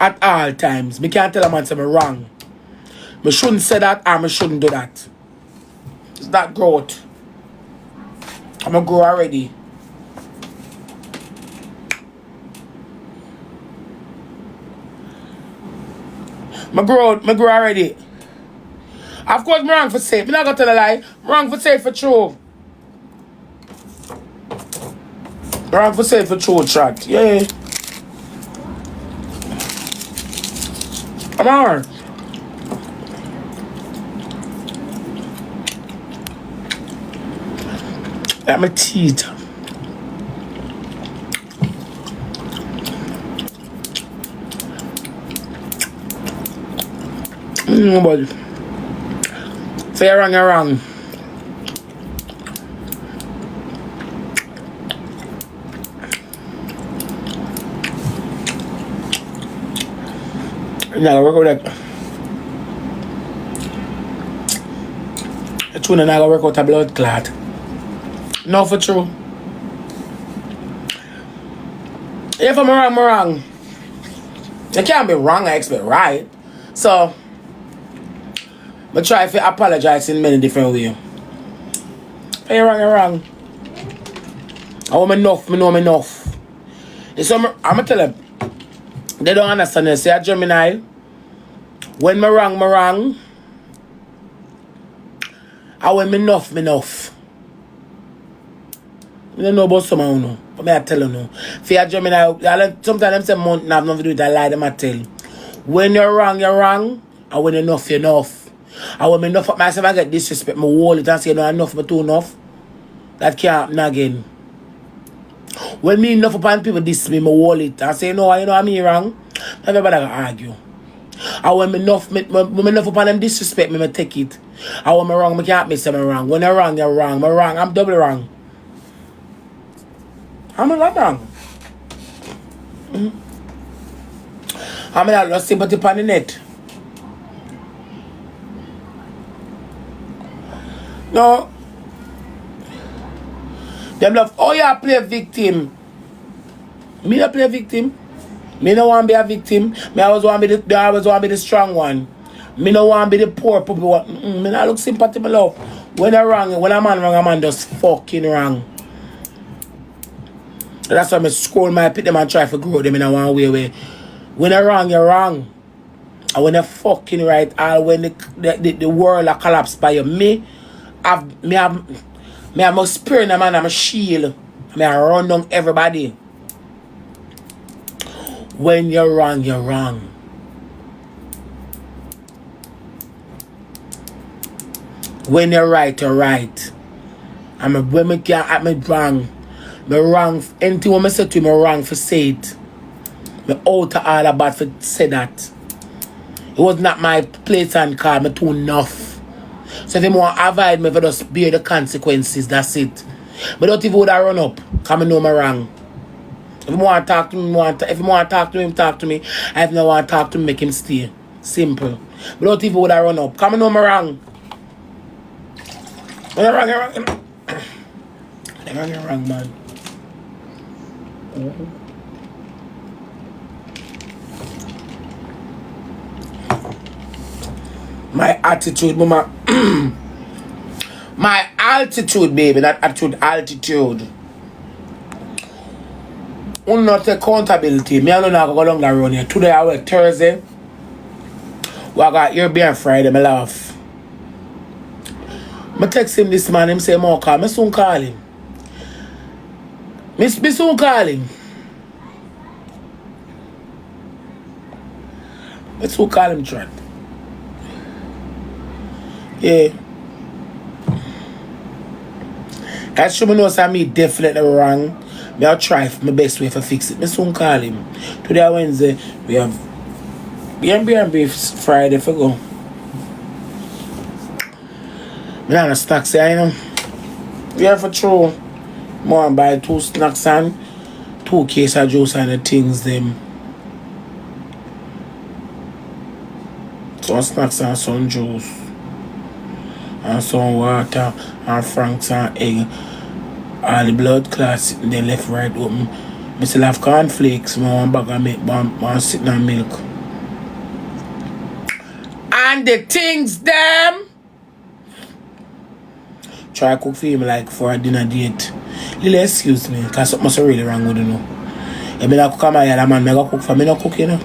At all times. Me can't tell a man say me wrong. Me shouldn't say that or me shouldn't do that. It's that growth. I'm a grow already. Me grow already. Of course, me wrong for say it. Me not gonna tell a lie. Me wrong for say it for true. Me wrong for say it for true, chat. Yeah. Come on. Like my teeth. But say you're wrong, you're wrong. Now work with that. The tune and I go work out a blood clot. No, for true. If I'm wrong, I'm wrong. You can't be wrong, I expect right. So I try to apologize in many different ways. If you're wrong, you're wrong. I want enough, I know I'm enough. So I'm going to tell them, they don't understand this. Say a Gemini, when I'm wrong, I'm wrong. I want enough, I'm enough. I don't know about someone who know, but I tell you no. For a Gemini, sometimes them say month have nothing to do with that lie, them I tell you. When you're wrong, you're wrong. And when enough, you're enough. And when enough of myself, I get disrespect, my wall it and say no enough, but too enough. That can't happen again. When me enough upon people diss me, my wall it and say no, you know I'm wrong. Everybody can argue. And when enough upon them disrespect me, I take it. And when I'm wrong, I can't say I'm wrong. When you're wrong, you're wrong. I'm wrong, I'm double wrong. I'm not wrong. I'm not lost sympathy upon the net. No. Them love, oh yeah, play victim. Me not play victim. Me no want to be a victim. Me always want to be the strong one. Me no want to be the poor people. Me not look sympathy, my love. When I'm wrong, when a man wrong, a man just fucking wrong. That's why I scroll my pit them and try to grow them in a one way. When you're wrong, you're wrong. And when you're fucking right, all when the world a collapse by you, me have my spirit, man, I'm a shield. I run down everybody. When you're wrong, you're wrong. When you're right, you're right. When me can't act me wrong. Me wrong. Anything when I say to you, me wrong for say it. Me out of all about for say that. It was not my place and call me too enough. So if you want to avoid me, if you just bear the consequences, that's it. But don't even would I run up, because I know me wrong. If you want to talk to me, if you want to talk to him, talk to me. If you don't want to talk to him, make him stay. Simple. But don't even would I run up, because I know me wrong. When you're wrong, you're wrong. You're wrong, man. My attitude, mama. My altitude, baby, not attitude, altitude. Not accountability. Me alone I go along that run here. Today I work Thursday. We got Airbnb Friday, I laugh. I text him this man, him say, "More call." I soon call him. Me soon call him. I soon call him, Trent. Yeah. As sure me know say me definitely wrong. I'll try my best way to fix it. I soon call him. Today Wednesday, we have Airbnb Friday for go. Me have a snack say, you know. Yeah, for true. More buy 2 snacks and 2 cases of juice and the things them. Some snacks and some juice. And some water and franks and egg. All the blood clots then left right open. I still have cornflakes, one bag of milk, one sitting on milk. and the things them. Try cook for him like for a dinner date. Lily, excuse me, because something's really wrong with you know. I mean, I cook my other man, I cook for me, no cook, you know.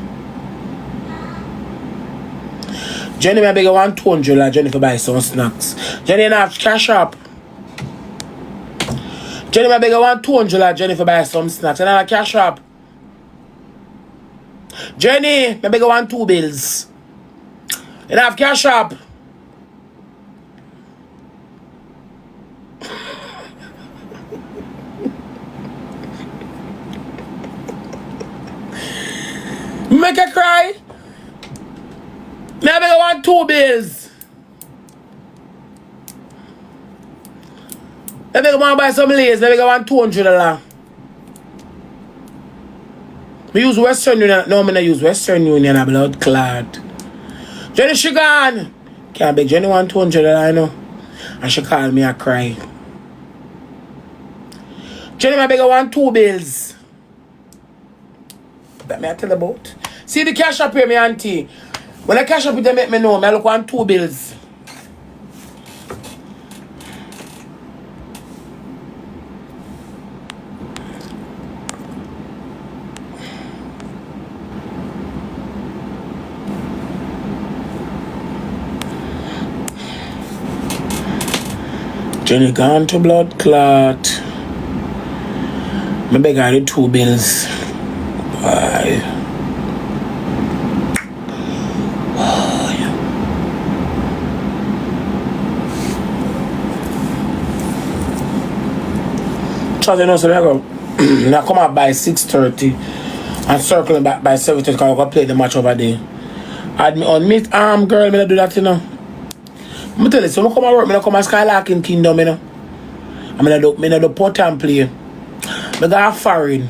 Jenny, I beg you 100 like Jenny for buy some snacks. Jenny, you have cash up. Jenny, I beg you 200 like Jenny for buy some snacks. And I have cash up. Jenny, I beg you 2 bills. And I have cash up. Make her cry. Now I want 2 bills. Now I want to buy some lace. Now I want $200. I use Western Union. No, I don't use Western Union. I'm blood clot. Jenny, she gone. Can't beg Jenny want $200, I know. And she called me a cry. Jenny, I beg I want 2 bills. That me I tell about. See the cash up here, me auntie. When I cash up it, they make me know. I look on 2 bills. Jenny gone to blood clot. Maybe I got 2 bills. Bye. You know, so I go. Now come out by 6:30 and circling back by 7:30 because I'm gonna play the match over there. I'd me on meet girl, me do that, you know. I'm tell you, so I come and work, I come and Skylarking Kingdom, you know. I'm gonna do pot and play. I go foreign.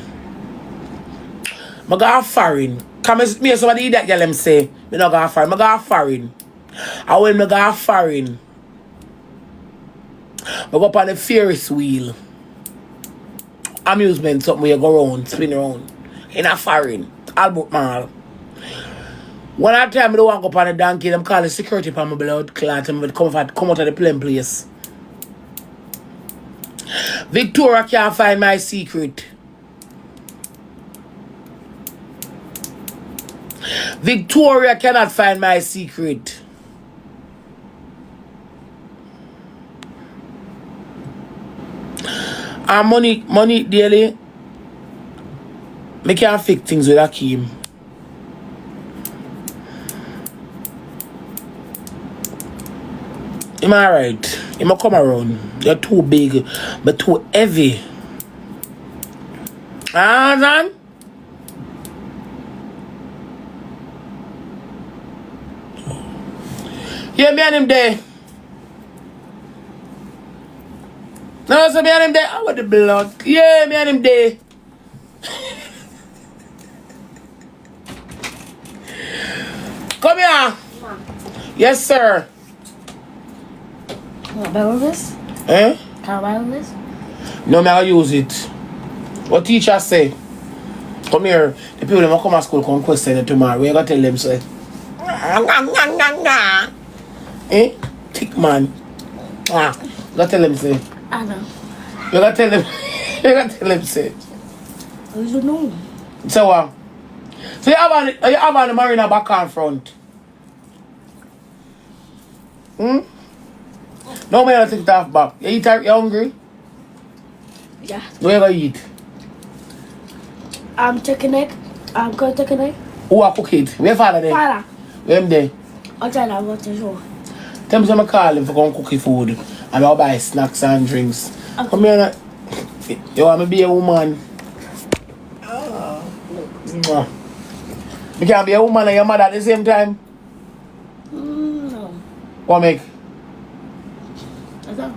I go foreign. Come me somebody that girl them say, me not go foreign. I go foreign. And when I go foreign, I go up on the Ferris wheel. Amusement, something where you go around, spin around. In a foreign. Albert Mall. One at time I don't want to go up on the donkey, them call the security for my blood clot and come out of the plain place. Victoria can't find my secret. Victoria cannot find my secret. And money daily. I can't fix things with Akeem. Am I right? Am I come around? You're too big, but too heavy. Understand? Yeah, me and him there. No, so me and him there. I want the blood. Yeah, me and him there. Come here. Yes, sir. Can I buy this? Eh? Can I buy this? No, me I use it. What teacher say? Come here. The people that come to school come question it tomorrow. We gotta tell them say. Eh? Thick man. Ah. You gotta tell them say. I know. You gotta tell them. You gotta tell them say. I don't know. So what? So you have on the marina back and front. Hmm? No man, I take it off back. You hungry? Yeah. Where you gonna eat? I'm taking egg. I'm going to take an egg. Who are cook it? Where father there? Father. Where him there? I'll tell you what to show. Tell me some call him for going cook food. And I'll buy snacks and drinks. Okay. Come here. You want me to be a woman? No. You can't be a woman and your mother at the same time? No. What make? I don't.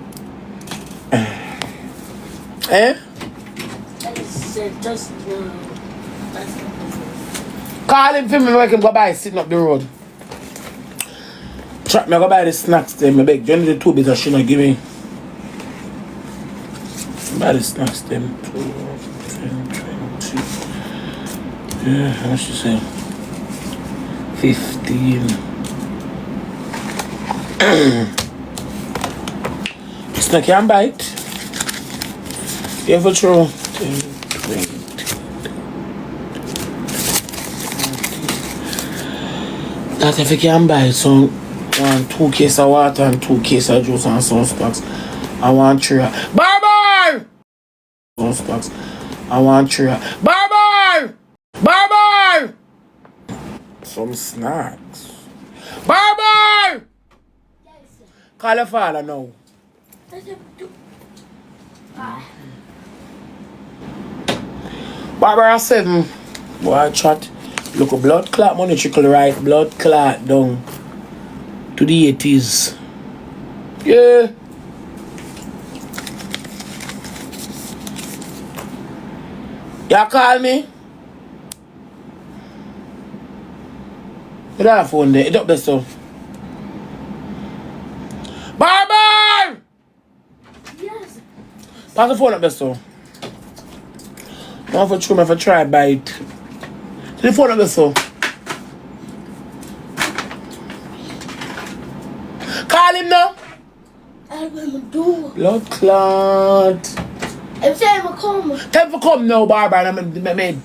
Eh? Just Call him for me, make him go buy sitting up the road. Trap me, I go buy the snacks then. I beg Johnny the 2 bits she not give me. Buy the snacks then. 2, 10, 20. Yeah, how much you say? 15. Snake can bite. You ever throw 10, 20. That if you can buy some 2 cases of water and 2 cases of juice and some packs. I want 3. Barber! Some packs. I want 3. Barber! Barber! Some snacks. Barber! Call your father now. Barber 7. Boy, chat. Look, a blood clot money trickle right. Blood clot down to the 80s. Yeah. You call me? Get that phone there. It up there, so. Barber! Yes. Pass the phone up there, so. I'm for try bite. The phone up there, so. Call him now. I'm gonna do. Blood clot. I'm saying I'm come. Time for come now, Barber. I'm made